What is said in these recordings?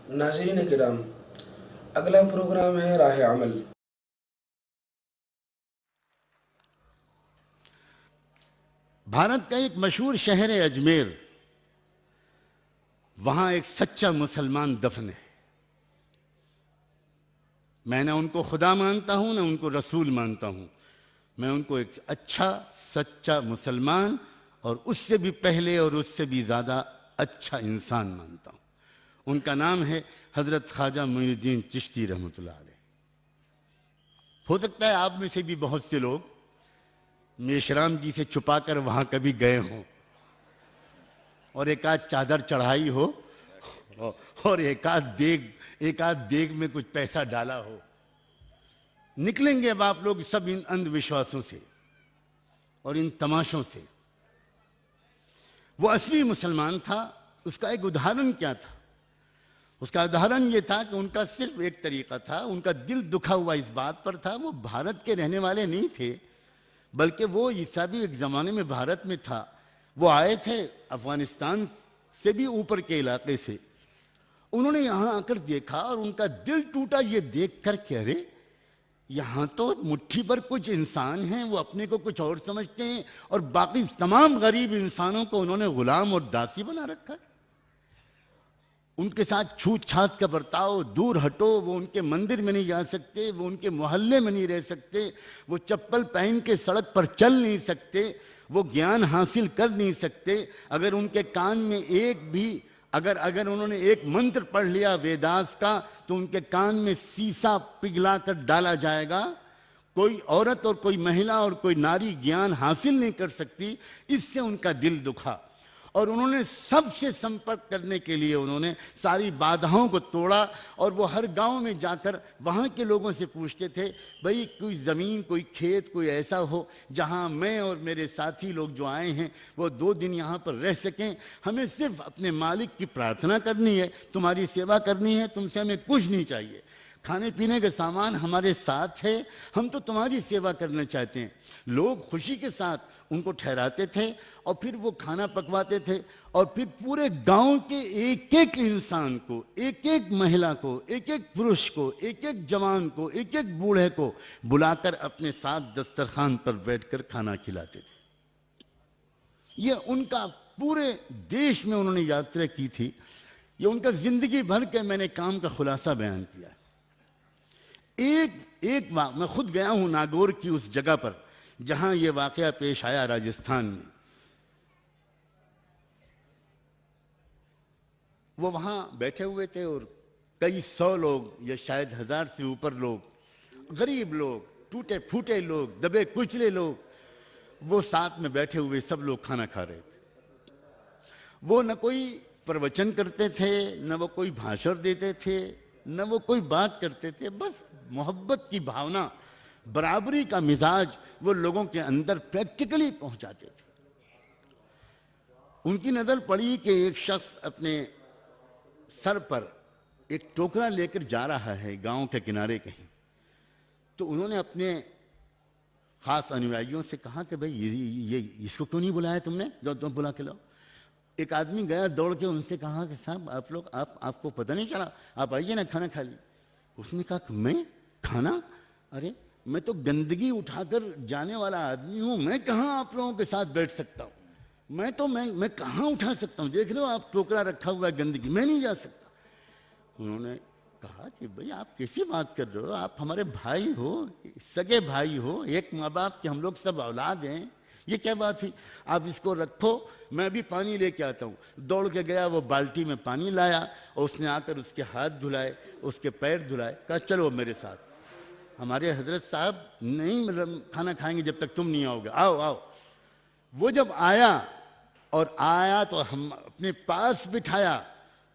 नाज़रीन किराम, अगला प्रोग्राम है राह अमल। भारत का एक मशहूर शहर है अजमेर। वहां एक सच्चा मुसलमान दफन है। मैं ना उनको खुदा मानता हूं ना उनको रसूल मानता हूं। मैं उनको एक अच्छा सच्चा मुसलमान और उससे भी पहले और उससे भी ज़्यादा अच्छा इंसान मानता हूं। उनका नाम है हज़रत ख्वाजा मोइनुद्दीन चिश्ती रहमतुल्लाह अलैह। हो सकता है आप में से भी बहुत से लोग मेशराम जी से छुपाकर वहां कभी गए हों और एक आध चादर चढ़ाई हो और एक आध देग में कुछ पैसा डाला हो। निकलेंगे अब आप लोग सब इन अंधविश्वासों से और इन तमाशों से। वो असली मुसलमान था। उसका एक उदाहरण क्या था? उसका उदाहरण ये था कि उनका सिर्फ एक तरीका था। उनका दिल दुखा हुआ इस बात पर था, वो भारत के रहने वाले नहीं थे, बल्कि वो ईसा भी एक ज़माने में भारत में था। वो आए थे अफगानिस्तान से भी ऊपर के इलाके से। उन्होंने यहाँ आकर देखा और उनका दिल टूटा ये देख कर के अरे यहाँ तो मुट्ठी भर कुछ इंसान हैं, वो अपने को कुछ और समझते हैं और बाकी तमाम गरीब इंसानों को उन्होंने गुलाम और दासी बना रखा है। उनके साथ छूत छात का बर्ताव, दूर हटो, वो उनके मंदिर में नहीं जा सकते, वो उनके मोहल्ले में नहीं रह सकते, वो चप्पल पहन के सड़क पर चल नहीं सकते, वो ज्ञान हासिल कर नहीं सकते। अगर उनके कान में एक भी अगर उन्होंने एक मंत्र पढ़ लिया वेदास का तो उनके कान में सीसा पिघला कर डाला जाएगा। कोई औरत और कोई महिला और कोई नारी ज्ञान हासिल नहीं कर सकती। इससे उनका दिल दुखा और उन्होंने सबसे संपर्क करने के लिए उन्होंने सारी बाधाओं को तोड़ा और वो हर गांव में जाकर वहाँ के लोगों से पूछते थे, भाई कोई ज़मीन, कोई खेत, कोई ऐसा हो जहाँ मैं और मेरे साथी लोग जो आए हैं वो 2 दिन यहाँ पर रह सकें। हमें सिर्फ अपने मालिक की प्रार्थना करनी है, तुम्हारी सेवा करनी है, तुमसे हमें कुछ नहीं चाहिए। खाने पीने का सामान हमारे साथ है, हम तो तुम्हारी सेवा करना चाहते हैं। लोग खुशी के साथ उनको ठहराते थे और फिर वो खाना पकवाते थे और फिर पूरे गांव के एक एक इंसान को, एक एक महिला को, एक एक पुरुष को, एक एक जवान को, एक एक बूढ़े को बुलाकर अपने साथ दस्तरखान पर बैठकर खाना खिलाते थे। ये उनका पूरे देश में उन्होंने यात्रा की थी। ये उनका जिंदगी भर के मैंने काम का खुलासा बयान किया। एक मैं खुद गया हूं नागौर की उस जगह पर जहां ये वाकया पेश आया राजस्थान में। वो वहां बैठे हुए थे और कई 100 लोग या शायद 1000 से ऊपर लोग, गरीब लोग, टूटे फूटे लोग, दबे कुचले लोग, वो साथ में बैठे हुए सब लोग खाना खा रहे थे। वो न कोई प्रवचन करते थे, न वो कोई भाषण देते थे, न वो कोई बात करते थे। बस मोहब्बत की भावना, बराबरी का मिजाज वो लोगों के अंदर प्रैक्टिकली पहुंचाते थे। उनकी नज़र पड़ी कि एक शख्स अपने सर पर एक टोकरा लेकर जा रहा है गांव के किनारे कहीं। तो उन्होंने अपने खास अनुयायियों से कहा कि भाई ये इसको क्यों नहीं बुलाया तुमने, जो तुम बुला के लाओ। एक आदमी गया दौड़ के, उनसे कहा कि साहब आप लोग आपको पता नहीं चला, आप आइए ना खाना खा लीजिए। उसने कहा कि मैं खाना, अरे मैं तो गंदगी उठाकर जाने वाला आदमी हूँ, मैं कहाँ आप लोगों के साथ बैठ सकता हूँ। मैं कहाँ उठा सकता हूँ, देख रहे हो आप टोकरा रखा हुआ है गंदगी, मैं नहीं जा सकता। उन्होंने कहा कि भाई आप कैसी बात कर रहे हो, आप हमारे भाई हो, सगे भाई हो, एक माँ बाप के हम लोग सब औलाद हैं, ये क्या बात थी, आप इसको रखो, मैं अभी पानी लेके आता हूँ। दौड़ के गया, वो बाल्टी में पानी लाया और उसने आकर उसके हाथ धुलाए, उसके पैर धुलाए, कहा चलो मेरे साथ, हमारे हजरत साहब नहीं मतलब खाना खाएंगे जब तक तुम नहीं आओगे, आओ आओ। वो जब आया तो हम अपने पास बिठाया।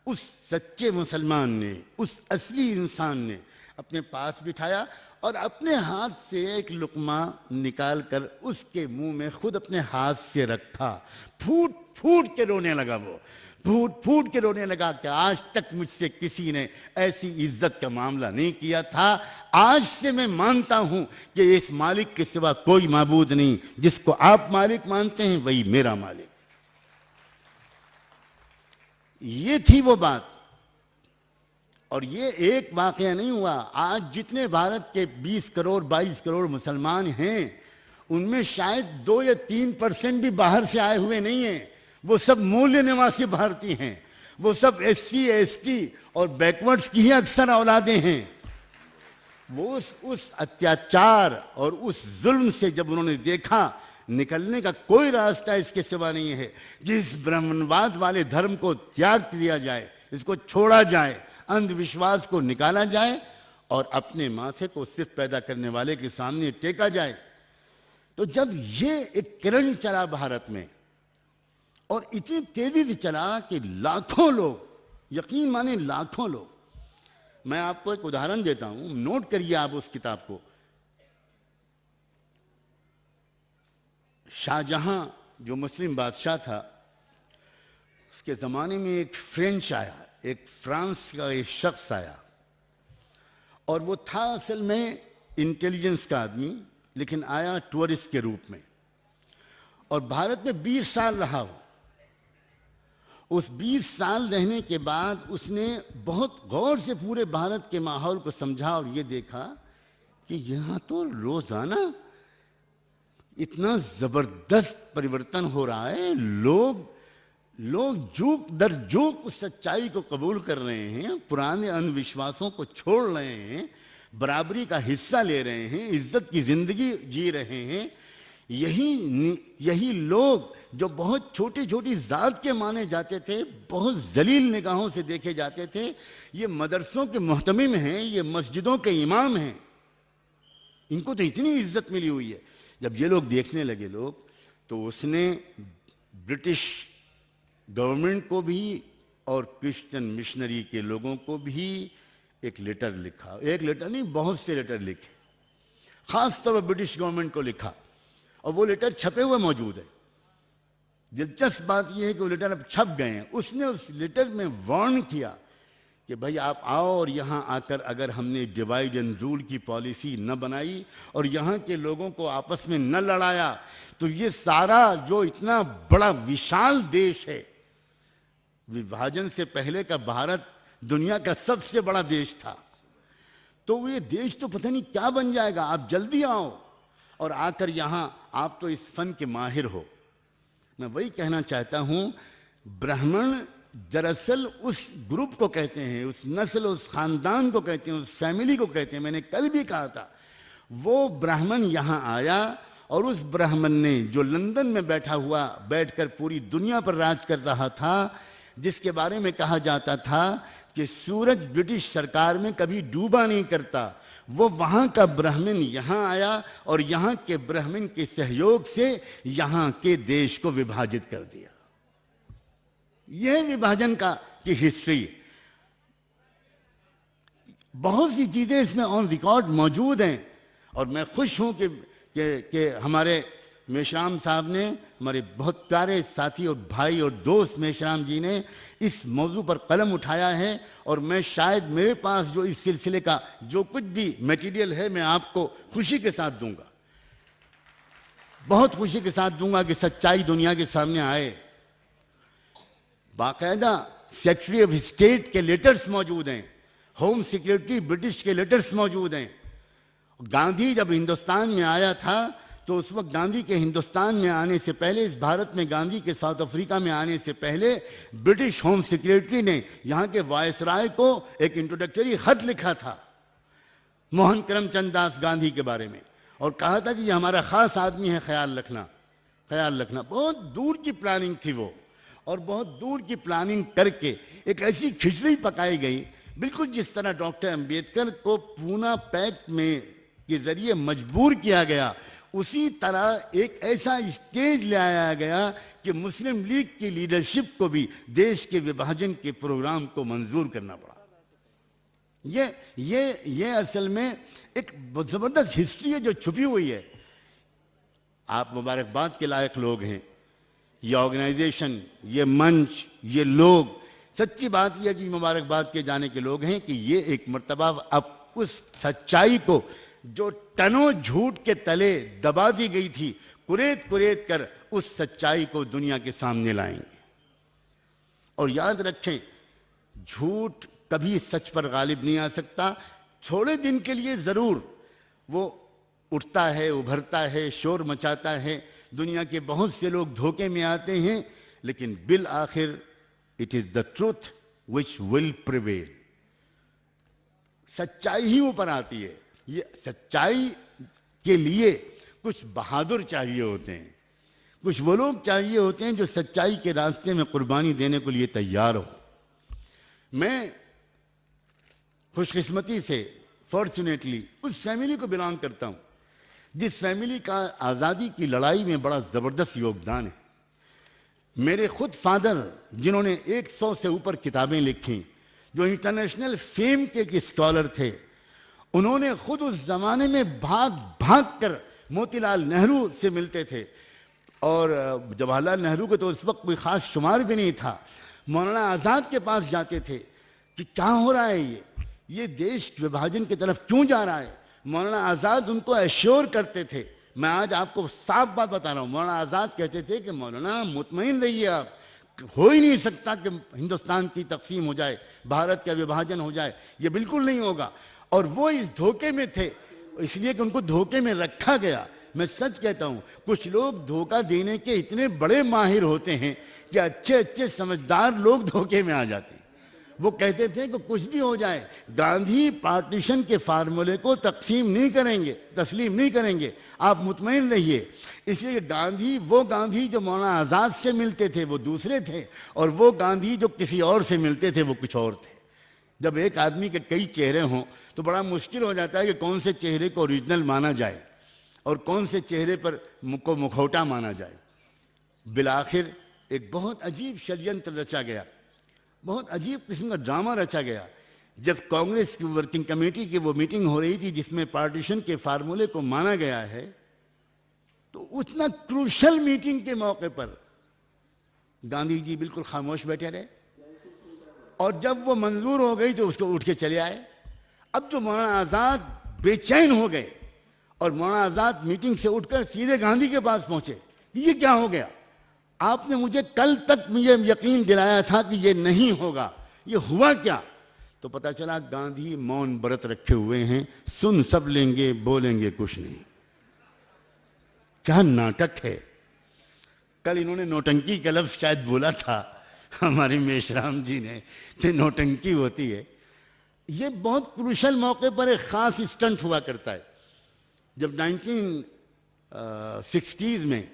उस सच्चे मुसलमान ने, उस असली इंसान ने अपने पास बिठाया और अपने हाथ से एक लुकमा निकाल कर उसके मुंह में खुद अपने हाथ से रखा। फूट फूट के रोने लगा, वो फूट फूट के रोने लगा कि आज तक मुझसे किसी ने ऐसी इज्जत का मामला नहीं किया था। आज से मैं मानता हूं कि इस मालिक के सिवा कोई माबूद नहीं, जिसको आप मालिक मानते हैं वही मेरा मालिक। ये थी वो बात। और ये एक वाकया नहीं हुआ। आज जितने भारत के 20 करोड़ 22 करोड़ मुसलमान हैं, उनमें शायद 2 या 3% भी बाहर से आए हुए नहीं हैं। वो सब मूल निवासी भारतीय हैं। वो सब SC ST और बैकवर्ड्स की ही अक्सर औलादें हैं। वो उस अत्याचार और उस जुल्म से जब उन्होंने देखा निकलने का कोई रास्ता इसके सिवा नहीं है कि इस ब्राह्मणवाद वाले धर्म को त्याग दिया जाए, इसको छोड़ा जाए, अंधविश्वास को निकाला जाए और अपने माथे को सिर्फ पैदा करने वाले के सामने टेका जाए। तो जब ये एक किरण चला भारत में और इतनी तेजी से चला कि लाखों लोग, यकीन माने लाखों लोग, मैं आपको एक उदाहरण देता हूं, नोट करिए आप उस किताब को। शाहजहां जो मुस्लिम बादशाह था, उसके ज़माने में एक फ्रेंच आया, एक फ्रांस का एक शख्स आया और वो था असल में इंटेलिजेंस का आदमी, लेकिन आया टूरिस्ट के रूप में और भारत में 20 साल रहा वो। उस 20 साल रहने के बाद उसने बहुत गौर से पूरे भारत के माहौल को समझा और ये देखा कि यहाँ तो रोज़ाना इतना ज़बरदस्त परिवर्तन हो रहा है। लोग जूक दर जूक उस सच्चाई को कबूल कर रहे हैं, पुराने अंधविश्वासों को छोड़ रहे हैं, बराबरी का हिस्सा ले रहे हैं, इज्जत की ज़िंदगी जी रहे हैं। यही लोग जो बहुत छोटी छोटी जात के माने जाते थे, बहुत जलील निगाहों से देखे जाते थे, ये मदरसों के मुहतमिम हैं, ये मस्जिदों के इमाम हैं। इनको तो इतनी इज्जत मिली हुई है। जब ये लोग देखने लगे तो उसने ब्रिटिश गवर्नमेंट को भी और क्रिश्चियन मिशनरी के लोगों को भी एक लेटर लिखा। एक लेटर नहीं, बहुत से लेटर लिखे, खास तौर पर ब्रिटिश गवर्नमेंट को लिखा और वो लेटर छपे हुए मौजूद है। दिलचस्प बात यह है कि वो लेटर अब छप गए हैं। उसने उस लेटर में वार्न किया कि भाई आप आओ और यहाँ आकर अगर हमने डिवाइड एंड रूल की पॉलिसी न बनाई और यहाँ के लोगों को आपस में न लड़ाया तो ये सारा जो इतना बड़ा विशाल देश है, विभाजन से पहले का भारत दुनिया का सबसे बड़ा देश था, तो ये देश तो पता नहीं क्या बन जाएगा। आप जल्दी आओ और आकर यहाँ, आप तो इस फन के माहिर हो। मैं वही कहना चाहता हूँ, ब्राह्मण दरअसल उस ग्रुप को कहते हैं, उस नस्ल, उस खानदान को कहते हैं, उस फैमिली को कहते हैं। मैंने कल भी कहा था, वो ब्राह्मण यहाँ आया और उस ब्राह्मण ने जो लंदन में बैठकर पूरी दुनिया पर राज कर रहा था, जिसके बारे में कहा जाता था कि सूरज ब्रिटिश सरकार में कभी डूबा नहीं करता, वो वहाँ का ब्राह्मण यहाँ आया और यहाँ के ब्राह्मण के सहयोग से यहाँ के देश को विभाजित कर दिया। यह विभाजन की हिस्ट्री, बहुत सी चीजें इसमें ऑन रिकॉर्ड मौजूद हैं और मैं खुश हूं कि हमारे मेश्राम साहब ने, हमारे बहुत प्यारे साथी और भाई और दोस्त मेश्राम जी ने इस मौजू पर कलम उठाया है। और मैं शायद मेरे पास जो इस सिलसिले का जो कुछ भी मटेरियल है, मैं आपको खुशी के साथ दूंगा, बहुत खुशी के साथ दूंगा कि सच्चाई दुनिया के सामने आए। बाकायदा सेक्रेटरी ऑफ स्टेट के लेटर्स मौजूद हैं, होम सेक्रेटरी ब्रिटिश के लेटर्स मौजूद हैं। गांधी जब हिंदुस्तान में आया था तो उस वक्त गांधी के हिंदुस्तान में आने से पहले, इस भारत में गांधी के साउथ अफ्रीका में आने से पहले, ब्रिटिश होम सेक्रेटरी ने यहाँ के वायसराय को एक इंट्रोडक्टरी खत लिखा था मोहन करमचंद दास गांधी के बारे में और कहा था कि ये हमारा खास आदमी है, ख्याल रखना। बहुत दूर की प्लानिंग थी वो, और बहुत दूर की प्लानिंग करके एक ऐसी खिचड़ी पकाई गई, बिल्कुल जिस तरह डॉक्टर अंबेडकर को पूना पैक्ट में के जरिए मजबूर किया गया, उसी तरह एक ऐसा स्टेज ले आया गया कि मुस्लिम लीग की लीडरशिप को भी देश के विभाजन के प्रोग्राम को मंजूर करना पड़ा। ये असल में एक जबरदस्त हिस्ट्री है जो छुपी हुई है। आप मुबारकबाद के लायक लोग हैं, ये ऑर्गेनाइजेशन, ये मंच, ये लोग, सच्ची बात यह है कि मुबारकबाद के जाने के लोग हैं कि ये एक मर्तबा अब उस सच्चाई को जो टनों झूठ के तले दबा दी गई थी, कुरेद कर उस सच्चाई को दुनिया के सामने लाएंगे। और याद रखें, झूठ कभी सच पर गालिब नहीं आ सकता। थोड़े दिन के लिए ज़रूर वो उठता है, उभरता है, शोर मचाता है, दुनिया के बहुत से लोग धोखे में आते हैं, लेकिन बिल आखिर it is the truth which will prevail. सच्चाई ही ऊपर आती है। ये सच्चाई के लिए कुछ बहादुर चाहिए होते हैं, कुछ वो लोग चाहिए होते हैं जो सच्चाई के रास्ते में कुर्बानी देने के लिए तैयार हो। मैं खुशकिस्मती से, फॉर्चुनेटली, उस फैमिली को बिलोंग करता हूँ जिस फैमिली का आज़ादी की लड़ाई में बड़ा ज़बरदस्त योगदान है। मेरे खुद फादर, जिन्होंने 100 से ऊपर किताबें लिखी, जो इंटरनेशनल फेम के स्कॉलर थे, उन्होंने खुद उस ज़माने में भाग भाग कर मोतीलाल नेहरू से मिलते थे। और जवाहरलाल नेहरू को तो उस वक्त कोई ख़ास शुमार भी नहीं था। मौलाना आज़ाद के पास जाते थे कि क्या हो रहा है, ये देश विभाजन की तरफ क्यों जा रहा है। मौलाना आज़ाद उनको एश्योर करते थे। मैं आज आपको साफ बात बता रहा हूँ, मौलाना आज़ाद कहते थे कि मौलाना मुतमईन रहिए, आप, हो ही नहीं सकता कि हिंदुस्तान की तकसीम हो जाए, भारत का विभाजन हो जाए, ये बिल्कुल नहीं होगा। और वो इस धोखे में थे, इसलिए कि उनको धोखे में रखा गया। मैं सच कहता हूँ, कुछ लोग धोखा देने के इतने बड़े माहिर होते हैं कि अच्छे अच्छे समझदार लोग धोखे में आ जाते हैं। वो कहते थे कि कुछ भी हो जाए, गांधी पार्टीशन के फार्मूले को तस्लीम नहीं करेंगे, आप मुतमईन रहिए। इसलिए गांधी, वो गांधी जो मौलाना आज़ाद से मिलते थे वो दूसरे थे, और वो गांधी जो किसी और से मिलते थे वो कुछ और थे। जब एक आदमी के कई चेहरे हों तो बड़ा मुश्किल हो जाता है कि कौन से चेहरे को ओरिजिनल माना जाए और कौन से चेहरे पर को मुखौटा माना जाए। बिलाखिर एक बहुत अजीब षड्यंत्र रचा गया, बहुत अजीब किस्म का ड्रामा रचा गया। जब कांग्रेस की वर्किंग कमेटी की वो मीटिंग हो रही थी जिसमें पार्टीशन के फार्मूले को माना गया है, तो उतना क्रूशल मीटिंग के मौके पर गांधी जी बिल्कुल खामोश बैठे रहे, और जब वो मंजूर हो गई तो उसको उठ के चले आए। अब तो मौलाना आज़ाद बेचैन हो गए और मौलाना आज़ाद मीटिंग से उठकर सीधे गांधी के पास पहुंचे। ये क्या हो गया, आपने मुझे कल तक मुझे यकीन दिलाया था कि ये नहीं होगा, ये हुआ क्या। तो पता चला गांधी मौन व्रत रखे हुए हैं, सुन सब लेंगे, बोलेंगे कुछ नहीं। क्या नाटक है। कल इन्होंने नौटंकी का लफ्ज़ शायद बोला था हमारे मेशराम जी ने, कि नौटंकी होती है। ये बहुत क्रूशल मौके पर एक ख़ास स्टंट हुआ करता है। जब 1960s में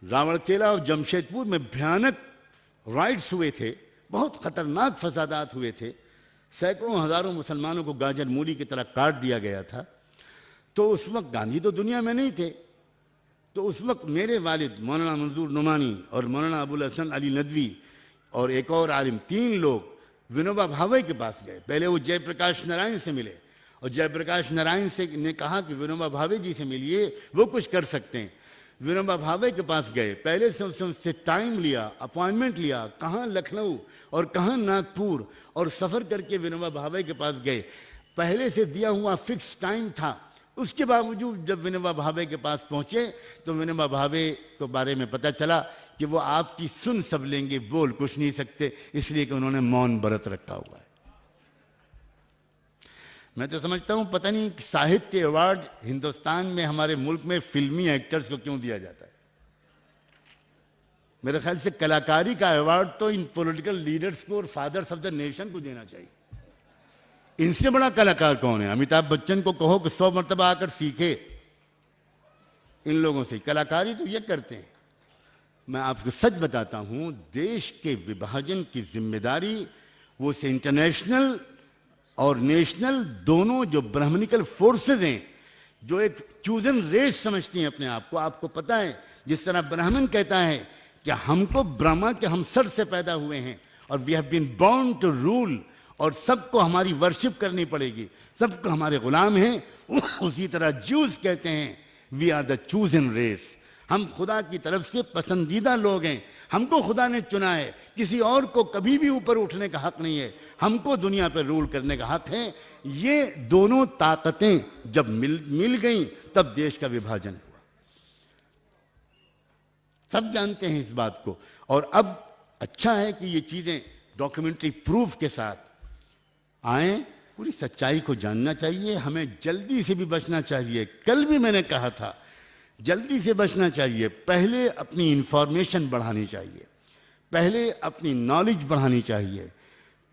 रावड़केला और जमशेदपुर में भयानक राइट्स हुए थे, बहुत ख़तरनाक फसादात हुए थे, सैकड़ों हज़ारों मुसलमानों को गाजर मूली की तरह काट दिया गया था, तो उस वक्त गांधी तो दुनिया में नहीं थे। तो उस वक्त मेरे वालिद मौलाना मंजूर नुमानी और मौलाना अबुल हसन अली नदवी और एक और आलिम, 3 लोग विनोबा भावे के पास गए। पहले वो जयप्रकाश नारायण से मिले और जयप्रकाश नारायण से ने कहा कि विनोबा भावे जी से मिलिए, वो कुछ कर सकते हैं। विनोबा भावे के पास गए, पहले से उससे टाइम लिया, अपॉइंटमेंट लिया, कहाँ लखनऊ और कहाँ नागपुर, और सफ़र करके विनोबा भावे के पास गए। पहले से दिया हुआ फिक्स टाइम था। उसके बावजूद जब विनोबा भावे के पास पहुँचे तो विनोबा भावे के बारे में पता चला कि वो आपकी सुन सब लेंगे, बोल कुछ नहीं सकते, इसलिए कि उन्होंने मौन व्रत रखा हुआ है। मैं तो समझता हूँ पता नहीं साहित्य अवार्ड हिंदुस्तान में, हमारे मुल्क में फिल्मी एक्टर्स को क्यों दिया जाता है। मेरे ख्याल से कलाकारी का अवार्ड तो इन पॉलिटिकल लीडर्स को और फादर्स ऑफ द नेशन को देना चाहिए। इनसे बड़ा कलाकार कौन है। अमिताभ बच्चन को कहो कि 100 मरतबा आकर सीखे इन लोगों से, कलाकारी तो ये करते हैं। मैं आपको सच बताता हूँ, देश के विभाजन की जिम्मेदारी वो से इंटरनेशनल और नेशनल दोनों जो ब्राह्मणिकल फोर्सेज हैं, जो एक चूजन रेस समझती हैं अपने आप को। आपको पता है, जिस तरह ब्राह्मण कहता है कि हमको ब्रह्मा के हम सर से पैदा हुए हैं और we have been born to rule, और सबको हमारी वर्शिप करनी पड़ेगी, सबको हमारे गुलाम हैं, उसी तरह ज्यूज कहते हैं we are the chosen race, हम खुदा की तरफ से पसंदीदा लोग हैं, हमको खुदा ने चुना है, किसी और को कभी भी ऊपर उठने का हक नहीं है, हमको दुनिया पर रूल करने का हक है। ये दोनों ताकतें जब मिल गई तब देश का विभाजन हुआ। सब जानते हैं इस बात को। और अब अच्छा है कि ये चीज़ें डॉक्यूमेंट्री प्रूफ के साथ आए। पूरी सच्चाई को जानना चाहिए, हमें जल्दी से भी बचना चाहिए। कल भी मैंने कहा था, जल्दी से बचना चाहिए। पहले अपनी इंफॉर्मेशन बढ़ानी चाहिए, पहले अपनी नॉलेज बढ़ानी चाहिए,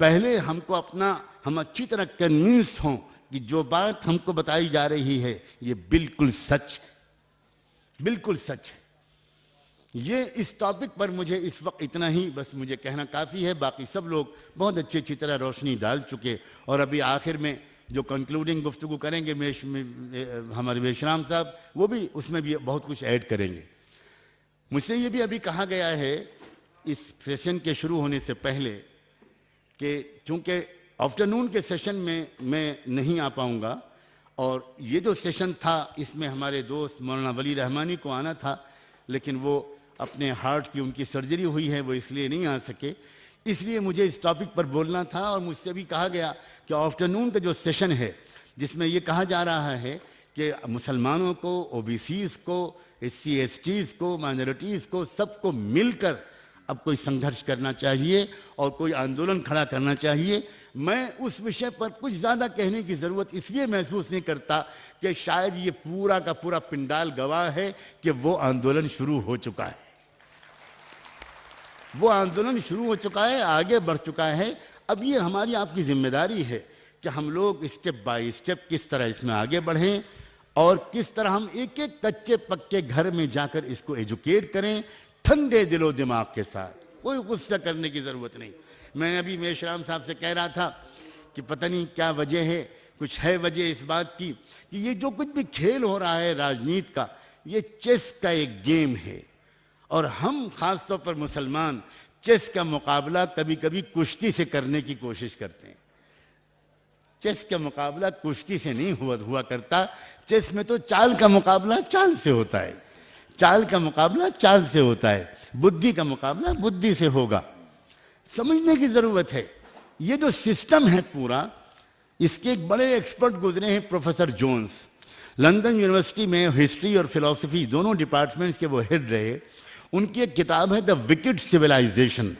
पहले हम अच्छी तरह कन्विंस हों कि जो बात हमको बताई जा रही है ये बिल्कुल सच है, बिल्कुल सच है। ये इस टॉपिक पर मुझे इस वक्त इतना ही बस मुझे कहना काफ़ी है। बाकी सब लोग बहुत अच्छी तरह रोशनी डाल चुके, और अभी आखिर में जो कंक्लूडिंग गुफ्तगू करेंगे हमारे मेश्राम साहब, वो भी उसमें भी बहुत कुछ ऐड करेंगे। मुझसे ये भी अभी कहा गया है इस सेशन के शुरू होने से पहले कि चूँकि आफ्टरनून के सेशन में मैं नहीं आ पाऊँगा, और ये जो सेशन था इसमें हमारे दोस्त मौलाना वली रहमानी को आना था, लेकिन वो अपने हार्ट की उनकी सर्जरी हुई है, वो इसलिए नहीं आ सके। इसलिए मुझे इस टॉपिक पर बोलना था, और मुझसे भी कहा गया कि आफ्टरनून का जो सेशन है जिसमें ये कहा जा रहा है कि मुसलमानों को, ओबीसीज़ को, SC STs को, माइनॉरिटीज़ को, सबको मिलकर अब कोई संघर्ष करना चाहिए और कोई आंदोलन खड़ा करना चाहिए। मैं उस विषय पर कुछ ज़्यादा कहने की ज़रूरत इसलिए महसूस नहीं करता कि शायद ये पूरा का पूरा पिंडाल गवाह है कि वो आंदोलन शुरू हो चुका है, वो आंदोलन शुरू हो चुका है, आगे बढ़ चुका है। अब ये हमारी आपकी जिम्मेदारी है कि हम लोग स्टेप बाय स्टेप किस तरह इसमें आगे बढ़ें, और किस तरह हम एक एक कच्चे पक्के घर में जाकर इसको एजुकेट करें, ठंडे दिलो दिमाग के साथ। कोई गुस्सा करने की ज़रूरत नहीं। मैं अभी मेश्राम साहब से कह रहा था कि पता नहीं क्या वजह है, कुछ है वजह इस बात की कि ये जो कुछ भी खेल हो रहा है राजनीति का, ये चेस का एक गेम है, और हम ख़ास तौर पर मुसलमान चेस का मुकाबला कभी कभी कुश्ती से करने की कोशिश करते हैं। चेस का मुकाबला कुश्ती से नहीं हुआ करता। चेस में तो चाल का मुकाबला चाल से होता है, चाल का मुकाबला चाल से होता है, बुद्धि का मुकाबला बुद्धि से होगा। समझने की ज़रूरत है। ये जो सिस्टम है पूरा, इसके एक बड़े एक्सपर्ट गुजरे हैं प्रोफेसर जोन्स, लंदन यूनिवर्सिटी में हिस्ट्री और फिलॉसफी दोनों डिपार्टमेंट्स के वो हेड रहे। उनकी एक किताब है द विकेड सिविलाइजेशन।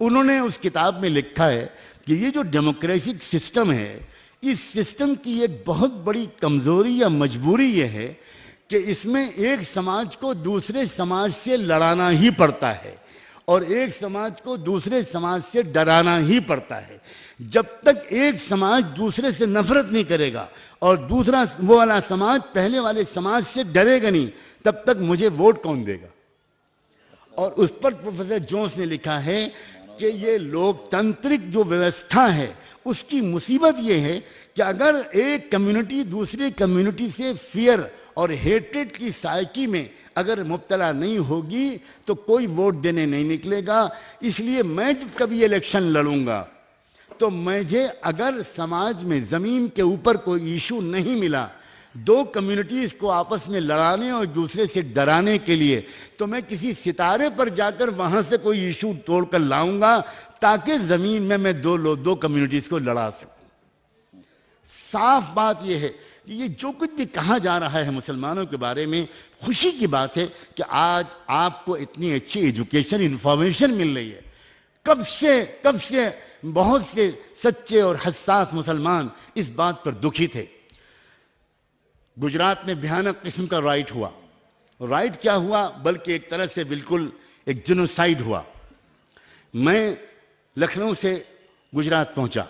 उन्होंने उस किताब में लिखा है कि ये जो डेमोक्रेटिक सिस्टम है, इस सिस्टम की एक बहुत बड़ी कमज़ोरी या मजबूरी ये है कि इसमें एक समाज को दूसरे समाज से लड़ाना ही पड़ता है, और एक समाज को दूसरे समाज से डराना ही पड़ता है। जब तक एक समाज दूसरे से नफरत नहीं करेगा और दूसरा वो वाला समाज पहले वाले समाज से डरेगा नहीं, तब तक मुझे वोट कौन देगा। और उस पर प्रोफेसर जोन्स ने लिखा है कि ये लोकतांत्रिक जो व्यवस्था है उसकी मुसीबत ये है कि अगर एक कम्युनिटी दूसरी कम्युनिटी से फियर और हेट्रेड की साइकी में अगर मुब्तला नहीं होगी तो कोई वोट देने नहीं निकलेगा। इसलिए मैं जब कभी इलेक्शन लड़ूंगा तो मुझे अगर समाज में ज़मीन के ऊपर कोई इशू नहीं मिला, दो कम्युनिटीज़ को आपस में लड़ाने और दूसरे से डराने के लिए, तो मैं किसी सितारे पर जाकर वहाँ से कोई इशू तोड़ कर लाऊंगा ताकि ज़मीन में मैं दो कम्युनिटीज़ को लड़ा सकूं। साफ बात यह है कि ये जो कुछ भी कहा जा रहा है मुसलमानों के बारे में, खुशी की बात है कि आज आपको इतनी अच्छी एजुकेशन इन्फॉर्मेशन मिल रही है। कब से बहुत से सच्चे और हसास मुसलमान इस बात पर दुखी थे। गुजरात में भयानक किस्म का राइट हुआ। राइट क्या हुआ, बल्कि एक तरह से बिल्कुल एक जेनोसाइड हुआ। मैं लखनऊ से गुजरात पहुंचा।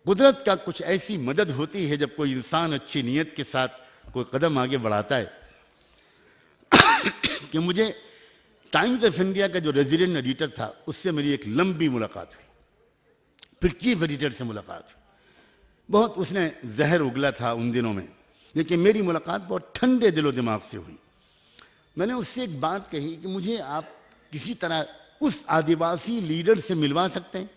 कुदरत का कुछ ऐसी मदद होती है जब कोई इंसान अच्छी नीयत के साथ कोई कदम आगे बढ़ाता है कि मुझे टाइम्स ऑफ इंडिया का जो रेजिडेंट एडिटर था उससे मेरी एक लंबी मुलाकात हुई, फिर चीफ एडिटर से मुलाकात हुई। बहुत उसने जहर उगला था उन दिनों में, लेकिन मेरी मुलाकात बहुत ठंडे दिलो दिमाग से हुई। मैंने उससे एक बात कही कि मुझे आप किसी तरह उस आदिवासी लीडर से मिलवा सकते हैं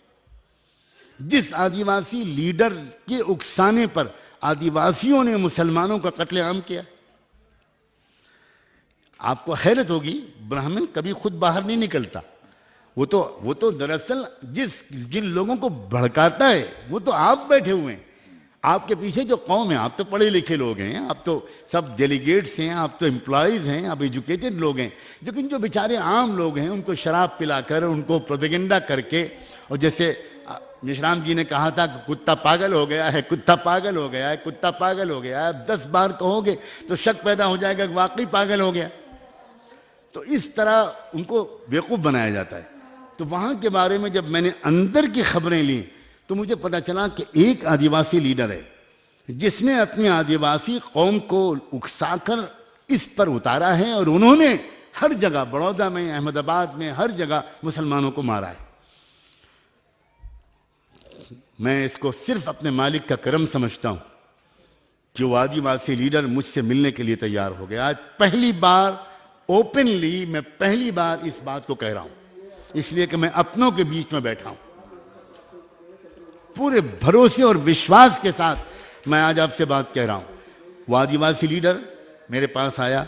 जिस आदिवासी लीडर के उकसाने पर आदिवासियों ने मुसलमानों का कत्लेआम किया। आपको हैरत होगी, ब्राह्मण कभी खुद बाहर नहीं निकलता। वो तो दरअसल जिन लोगों को भड़काता है वो तो आप बैठे हुए हैं। आपके पीछे जो कौम है, आप तो पढ़े लिखे लोग हैं, आप तो सब डेलीगेट्स हैं, आप तो एम्प्लॉयज़ हैं, आप एजुकेटेड लोग हैं, लेकिन जो बेचारे आम लोग हैं उनको शराब पिलाकर, उनको प्रोपेगेंडा करके, और जैसे विश्राम जी ने कहा था कि कुत्ता पागल हो गया है, कुत्ता पागल हो गया है, कुत्ता पागल हो गया है, 10 बार कहोगे तो शक पैदा हो जाएगा कि वाकई पागल हो गया। तो इस तरह उनको बेवकूफ़ बनाया जाता है। तो वहाँ के बारे में जब मैंने अंदर की खबरें ली तो मुझे पता चला कि एक आदिवासी लीडर है जिसने अपनी आदिवासी कौम को उकसाकर इस पर उतारा है, और उन्होंने हर जगह, बड़ौदा में, अहमदाबाद में, हर जगह मुसलमानों को मारा है। मैं इसको सिर्फ अपने मालिक का करम समझता हूँ कि वो आदिवासी लीडर मुझसे मिलने के लिए तैयार हो गया। आज पहली बार ओपनली मैं पहली बार इस बात को कह रहा हूँ, इसलिए कि मैं अपनों के बीच में बैठा हूँ। पूरे भरोसे और विश्वास के साथ मैं आज आपसे बात कह रहा हूँ। वो आदिवासी लीडर मेरे पास आया,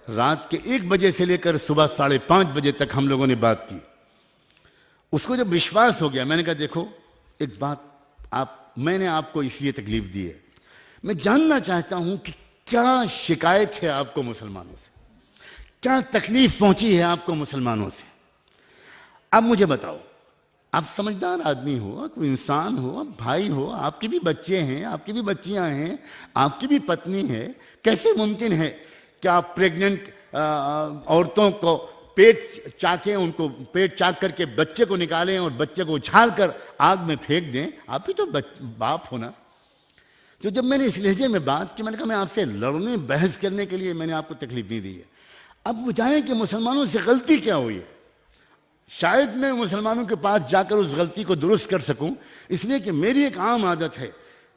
रात के 1 बजे से लेकर सुबह 5:30 बजे तक हम लोगों ने बात की। उसको जब विश्वास हो गया, मैंने कहा देखो एक बात, मैंने आपको इसलिए तकलीफ दी है, मैं जानना चाहता हूं कि क्या शिकायत है आपको मुसलमानों से, क्या तकलीफ पहुंची है आपको मुसलमानों से। अब मुझे बताओ, आप समझदार आदमी हो, आप इंसान हो, आप भाई हो, आपके भी बच्चे हैं, आपकी भी बच्चियां हैं, आपकी भी पत्नी है, कैसे मुमकिन है कि आप प्रेग्नेंट औरतों को पेट चाके, उनको पेट चाक करके बच्चे को निकालें और बच्चे को उछाल कर आग में फेंक दें। आप ही तो बाप हो ना। तो जब मैंने इस लहजे में बात की, मैंने कहा मैं आपसे लड़ने, बहस करने के लिए मैंने आपको तकलीफ नहीं दी है। अब बुझाएं कि मुसलमानों से गलती क्या हुई है। शायद मैं मुसलमानों के पास जाकर उस गलती को दुरुस्त कर सकूं, इसलिए कि मेरी एक आम आदत है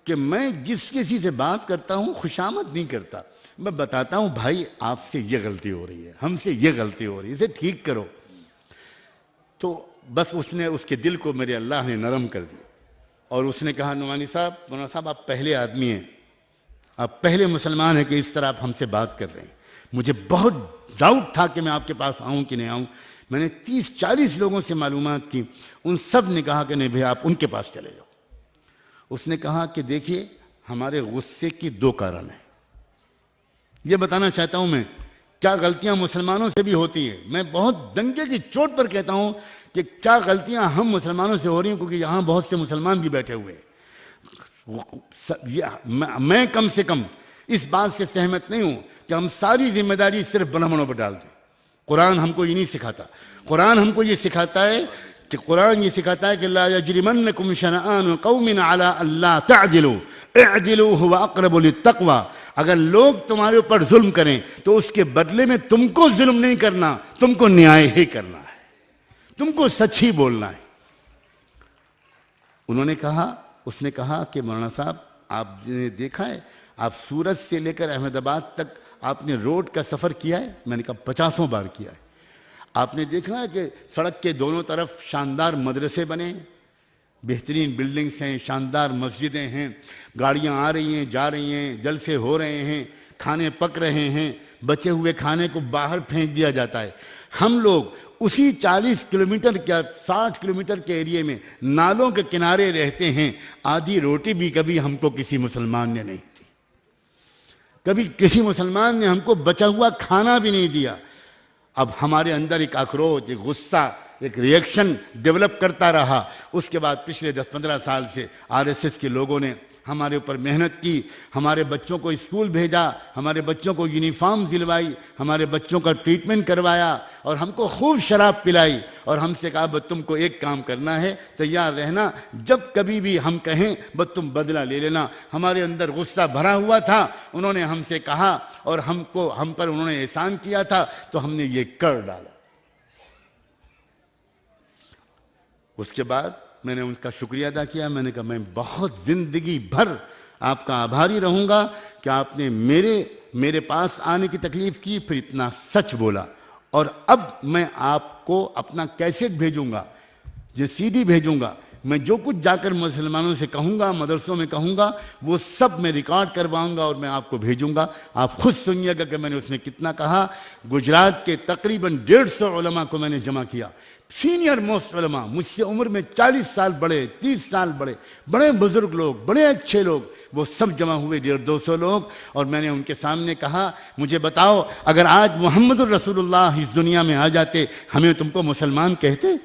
कि मैं जिस किसी से बात करता हूं खुशामद नहीं करता, मैं बताता हूं भाई आपसे ये गलती हो रही है, हमसे ये गलती हो रही है, इसे ठीक करो। तो बस उसने, उसके दिल को मेरे अल्लाह ने नरम कर दिया और उसने कहा नुमानी साहब, मौलाना साहब आप पहले आदमी हैं, आप पहले मुसलमान हैं कि इस तरह आप हमसे बात कर रहे हैं। मुझे बहुत डाउट था कि मैं आपके पास आऊँ कि नहीं आऊँ। मैंने 30-40 लोगों से मालूमात की, उन सब ने कहा कि नहीं भैया आप उनके पास चले जाओ। उसने कहा कि देखिए हमारे गुस्से की 2 कारण हैं। ये बताना चाहता हूं मैं, क्या गलतियां मुसलमानों से भी होती है। मैं बहुत दंगे की चोट पर कहता हूं कि क्या गलतियां हम मुसलमानों से हो रही हैं, क्योंकि यहां बहुत से मुसलमान भी बैठे हुए हैं। मैं कम से कम इस बात से सहमत नहीं हूं कि हम सारी जिम्मेदारी सिर्फ ब्राह्मणों पर डाल दें। कुरान हमको ये नहीं सिखाता। कुरान हमको ये सिखाता है कि ला यजरिमन्नकुम शनआन कौमिन अला अल्ला तअदिलू इअदिलू हुवा अक़रबु लित्तक़वा। अगर लोग तुम्हारे ऊपर जुल्म करें तो उसके बदले में तुमको जुल्म नहीं करना, तुमको न्याय ही करना है, तुमको सच ही बोलना है। उसने कहा कि मौलाना साहब आपने देखा है, आप सूरत से लेकर अहमदाबाद तक आपने रोड का सफ़र किया है। मैंने कहा 50 बार किया है। आपने देखा है कि सड़क के दोनों तरफ शानदार मदरसे बने हैं, बेहतरीन बिल्डिंग्स हैं, शानदार मस्जिदें हैं, गाड़ियां आ रही हैं, जा रही हैं, जलसे हो रहे हैं, खाने पक रहे हैं, बचे हुए खाने को बाहर फेंक दिया जाता है। हम लोग उसी 40 किलोमीटर या 60 किलोमीटर के एरिए में नालों के किनारे रहते हैं। आधी रोटी भी कभी हमको किसी मुसलमान ने नहीं दी, कभी किसी मुसलमान ने हमको बचा हुआ खाना भी नहीं दिया। अब हमारे अंदर एक आक्रोश, एक गुस्सा, एक रिएक्शन डेवलप करता रहा। उसके बाद पिछले 10-15 साल से आरएसएस के लोगों ने हमारे ऊपर मेहनत की, हमारे बच्चों को स्कूल भेजा, हमारे बच्चों को यूनिफॉर्म दिलवाई, हमारे बच्चों का ट्रीटमेंट करवाया और हमको खूब शराब पिलाई और हमसे कहा बस तुमको एक काम करना है, तैयार रहना, जब कभी भी हम कहें बस तुम बदला ले लेना। हमारे अंदर गुस्सा भरा हुआ था, उन्होंने हमसे कहा और हम पर उन्होंने एहसान किया था तो हमने ये कर डाला। उसके बाद मैंने उनका शुक्रिया अदा किया। मैंने कहा मैं बहुत ज़िंदगी भर आपका आभारी रहूँगा कि आपने मेरे पास आने की तकलीफ़ की, फिर इतना सच बोला। और अब मैं आपको अपना कैसेट भेजूँगा, जो सीडी भेजूँगा, मैं जो कुछ जाकर मुसलमानों से कहूँगा, मदरसों में कहूँगा, वो सब मैं रिकॉर्ड करवाऊँगा और मैं आपको भेजूँगा। आप खुद सुनिएगा कि मैंने उसमें कितना कहा। गुजरात के तकरीबन 150 उलमा को मैंने जमा किया, सीनियर मोस्ट उलमा, मुझसे उम्र में 40 साल बड़े, 30 साल बड़े, बड़े बुजुर्ग लोग, बड़े अच्छे लोग, वो सब जमा हुए 150-200 लोग। और मैंने उनके सामने कहा, मुझे बताओ अगर आज मोहम्मद रसूलुल्लाह इस दुनिया में आ जाते, हमें तुमको मुसलमान कहते?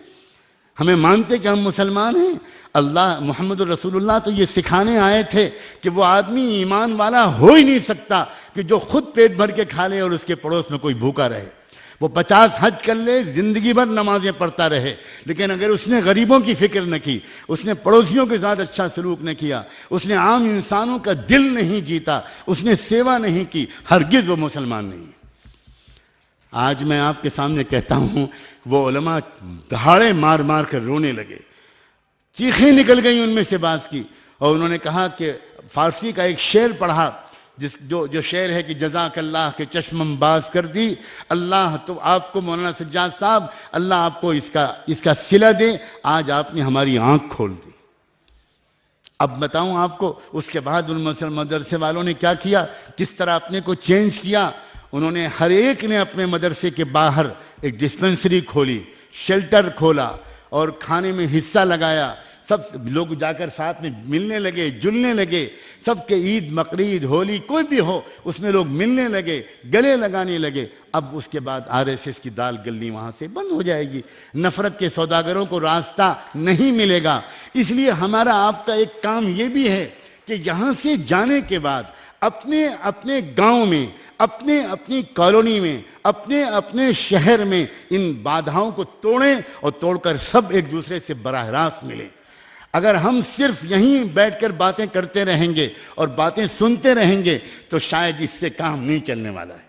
हमें मानते कि हम मुसलमान हैं? अल्लाह मोहम्मद रसूलुल्लाह तो ये सिखाने आए थे कि वो आदमी ईमान वाला हो ही नहीं सकता कि जो खुद पेट भर के खा ले और उसके पड़ोस में कोई भूखा रहे। वो 50 हज कर ले, जिंदगी भर नमाजें पढ़ता रहे, लेकिन अगर उसने गरीबों की फिक्र न की, उसने पड़ोसियों के साथ अच्छा सलूक न किया, उसने आम इंसानों का दिल नहीं जीता, उसने सेवा नहीं की, हरगिज वो मुसलमान नहीं। आज मैं आपके सामने कहता हूँ, वो उलमा दहाड़े मार मार कर रोने लगे, चीखें निकल गई उनमें से बात की। और उन्होंने कहा कि फारसी का एक शेर पढ़ा, जो शेर है कि जज़ाकल्लाह के चश्मम बाज कर दी, अल्लाह तो आपको मौलाना सज्जाद साहब, अल्लाह आपको इसका सिला दे, आज आपने हमारी आंख खोल दी। अब बताऊं आपको, उसके बाद उन मदरसे वालों ने क्या किया, किस तरह अपने को चेंज किया। उन्होंने हर एक ने अपने मदरसे के बाहर एक डिस्पेंसरी खोली, शेल्टर खोला और खाने में हिस्सा लगाया। सब लोग जाकर साथ में मिलने लगे, जुलने लगे। सबके ईद, बकरीद, होली कोई भी हो, उसमें लोग मिलने लगे, गले लगाने लगे। अब उसके बाद आरएसएस की दाल गलनी वहाँ से बंद हो जाएगी, नफरत के सौदागरों को रास्ता नहीं मिलेगा। इसलिए हमारा आपका एक काम ये भी है कि यहाँ से जाने के बाद अपने अपने गांव में, अपने अपनी कॉलोनी में, अपने अपने शहर में इन बाधाओं को तोड़ें और तोड़कर सब एक दूसरे से बराह रास्त मिलें। अगर हम सिर्फ यहीं बैठकर बातें करते रहेंगे और बातें सुनते रहेंगे तो शायद इससे काम नहीं चलने वाला है,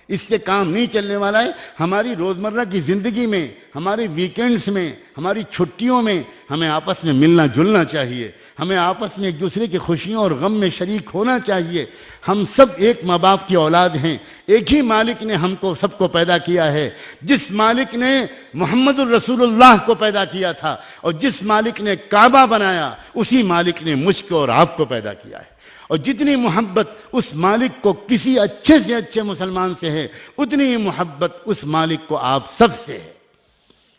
इससे काम नहीं चलने वाला है। हमारी रोज़मर्रा की ज़िंदगी में, हमारे वीकेंड्स में, हमारी छुट्टियों में हमें आपस में मिलना जुलना चाहिए, हमें आपस में एक दूसरे की खुशियों और गम में शरीक होना चाहिए। हम सब एक माँ बाप की औलाद हैं, एक ही मालिक ने हमको सबको पैदा किया है। जिस मालिक ने मोहम्मद रसूलुल्लाह को पैदा किया था और जिस मालिक ने काबा बनाया, उसी मालिक ने मुझको और आपको पैदा किया है। और जितनी मोहब्बत उस मालिक को किसी अच्छे से अच्छे मुसलमान से है, उतनी ही मोहब्बत उस मालिक को आप सब से है।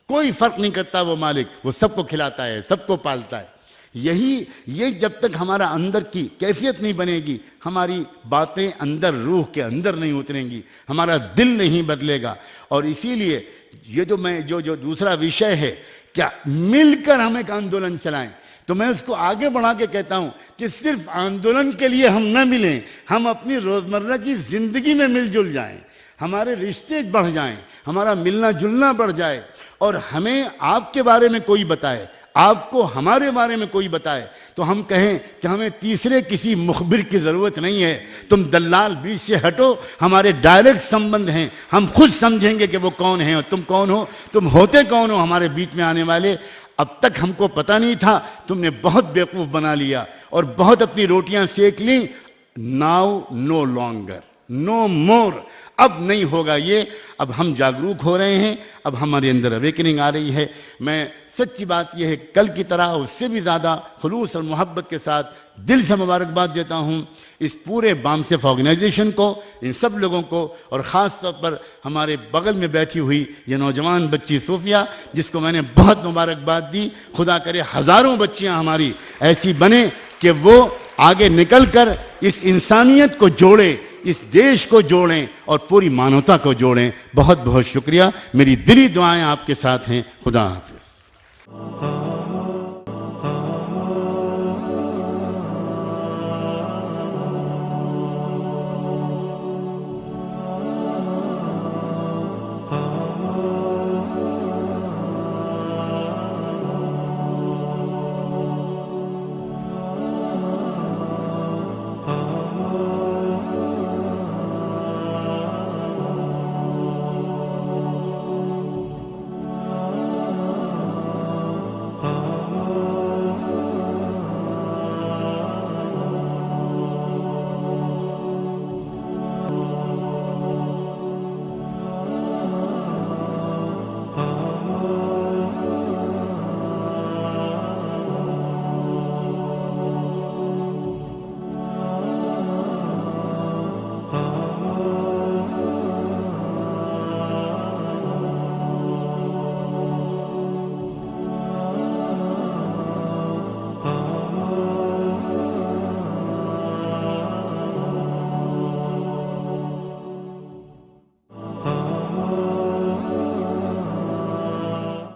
कोई फर्क नहीं करता वो मालिक, वो सबको खिलाता है, सबको पालता है। ये जब तक हमारा अंदर की कैफियत नहीं बनेगी, हमारी बातें अंदर रूह के अंदर नहीं उतरेंगी, हमारा दिल नहीं बदलेगा। और इसीलिए ये जो दूसरा विषय है, क्या मिलकर हम एक आंदोलन चलाएं, तो मैं उसको आगे बढ़ा के कहता हूं कि सिर्फ आंदोलन के लिए हम न मिलें, हम अपनी रोजमर्रा की जिंदगी में मिलजुल जाएं, हमारे रिश्ते बढ़ जाएं, हमारा मिलना जुलना बढ़ जाए। और हमें आपके बारे में कोई बताए, आपको हमारे बारे में कोई बताए, तो हम कहें कि हमें तीसरे किसी मुखबिर की ज़रूरत नहीं है, तुम दल्लाल बीच से हटो, हमारे डायरेक्ट संबंध हैं, हम खुद समझेंगे कि वो कौन है और तुम कौन हो, तुम होते कौन हो हमारे बीच में आने वाले। अब तक हमको पता नहीं था, तुमने बहुत बेवकूफ़ बना लिया और बहुत अपनी रोटियां सेक ली। नाउ नो लॉन्गर, नो मोर, अब नहीं होगा ये। अब हम जागरूक हो रहे हैं, अब हमारे अंदर अवेकनिंग आ रही है। मैं सच्ची बात यह है, कल की तरह उससे भी ज़्यादा खुलूस और मोहब्बत के साथ दिल से मुबारकबाद देता हूँ इस पूरे बामसेफ ऑर्गेनाइजेशन को, इन सब लोगों को, और ख़ास तौर पर हमारे बगल में बैठी हुई ये नौजवान बच्ची सोफिया, जिसको मैंने बहुत मुबारकबाद दी। खुदा करे हज़ारों बच्चियाँ हमारी ऐसी बने कि वो आगे निकल कर इस इंसानियत को जोड़े, इस देश को जोड़ें और पूरी मानवता को जोड़ें। बहुत बहुत शुक्रिया, मेरी दिली दुआएं आपके साथ हैं। खुदा हाफिज़।